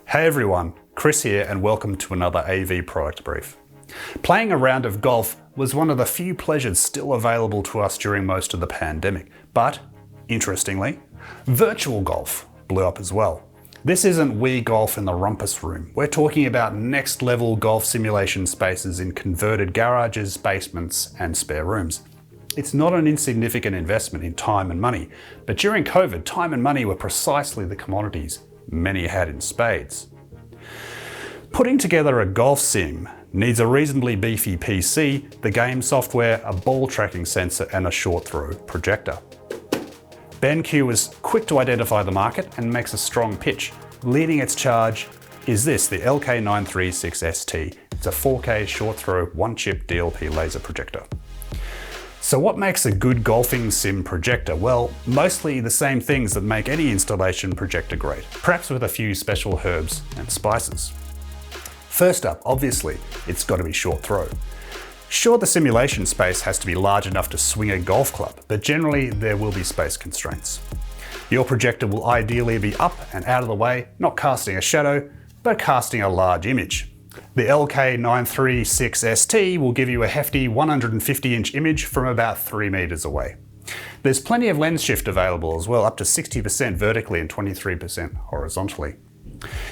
Hey everyone, Chris here and welcome to another AV product brief. Playing a round of golf was one of the few pleasures still available to us during most of the pandemic, but interestingly, virtual golf blew up as well. This isn't Wii Golf in the rumpus room. We're talking about next level golf simulation spaces in converted garages, basements, and spare rooms. It's not an insignificant investment in time and money, but during COVID, time and money were precisely the commodities many had in spades. Putting together a golf sim needs a reasonably beefy PC, the game software, a ball tracking sensor, and a short throw projector. BenQ was quick to identify the market and makes a strong pitch. Leading its charge is this, the LK936ST. It's a 4K short throw, one-chip DLP laser projector. So what makes a good golfing sim projector? Well, mostly the same things that make any installation projector great, perhaps with a few special herbs and spices. First up, obviously, it's got to be short throw. Sure, the simulation space has to be large enough to swing a golf club, but generally there will be space constraints. Your projector will ideally be up and out of the way, not casting a shadow, but casting a large image. The LK936ST will give you a hefty 150-inch image from about 3 meters away. There's plenty of lens shift available as well, up to 60% vertically and 23% horizontally.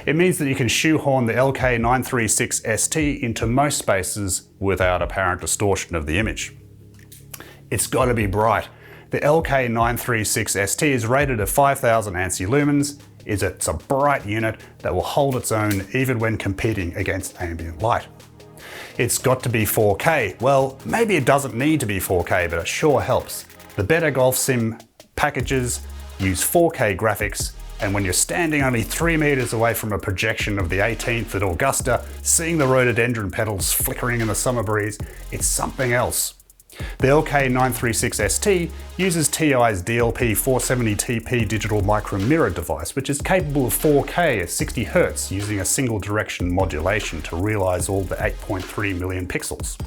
It means that you can shoehorn the LK936ST into most spaces without apparent distortion of the image. It's got to be bright. The LK936ST is rated at 5000 ANSI lumens. It's a bright unit that will hold its own even when competing against ambient light. It's got to be 4K. Well, maybe it doesn't need to be 4K, but it sure helps. The better golf sim packages use 4K graphics, and when you're standing only 3 meters away from a projection of the 18th at Augusta, seeing the rhododendron petals flickering in the summer breeze, it's something else. The LK936ST uses TI's DLP 470TP digital micro mirror device, which is capable of 4K at 60 Hz using a single direction modulation to realize all the 8.3 million pixels.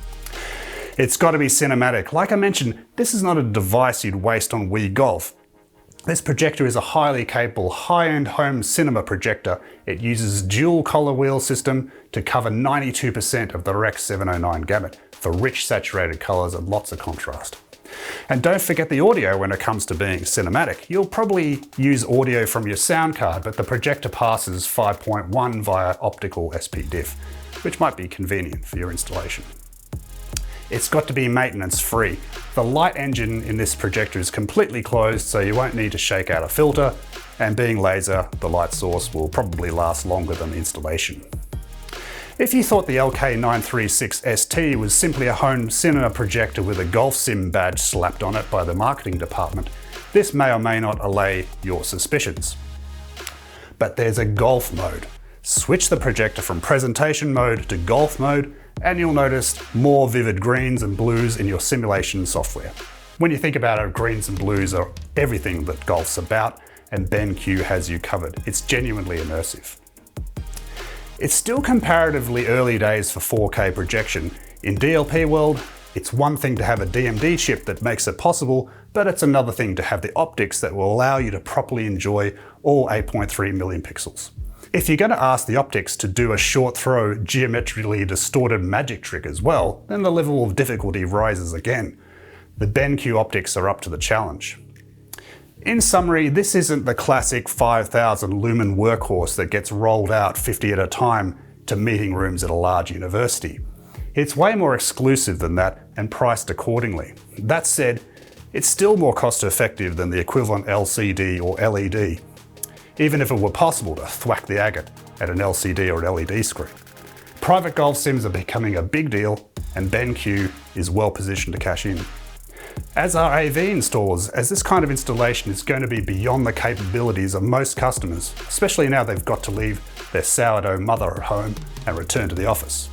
It's got to be cinematic. Like I mentioned, this is not a device you'd waste on Wii Golf. This projector is a highly capable high-end home cinema projector. It uses dual color wheel system to cover 92% of the Rec 709 gamut for rich saturated colors and lots of contrast. And don't forget the audio when it comes to being cinematic. You'll probably use audio from your sound card, but the projector passes 5.1 via optical SPDIF, which might be convenient for your installation. It's got to be maintenance free. The light engine in this projector is completely closed, so you won't need to shake out a filter, and being laser, the light source will probably last longer than the installation. If you thought the LK936ST was simply a home cinema projector with a golf sim badge slapped on it by the marketing department, this may or may not allay your suspicions. But there's a golf mode. Switch the projector from presentation mode to golf mode, and you'll notice more vivid greens and blues in your simulation software. When you think about it, greens and blues are everything that golf's about, and BenQ has you covered. It's genuinely immersive. It's still comparatively early days for 4K projection. In DLP world, it's one thing to have a DMD chip that makes it possible, but it's another thing to have the optics that will allow you to properly enjoy all 8.3 million pixels. If you're going to ask the optics to do a short throw, geometrically distorted magic trick as well, then the level of difficulty rises again. The BenQ optics are up to the challenge. In summary, this isn't the classic 5000 lumen workhorse that gets rolled out 50 at a time to meeting rooms at a large university. It's way more exclusive than that and priced accordingly. That said, it's still more cost effective than the equivalent LCD or LED, even if it were possible to thwack the agate at an LCD or an LED screen. Private golf sims are becoming a big deal, and BenQ is well positioned to cash in. As are AV installers, as this kind of installation is going to be beyond the capabilities of most customers, especially now they've got to leave their sourdough mother at home and return to the office.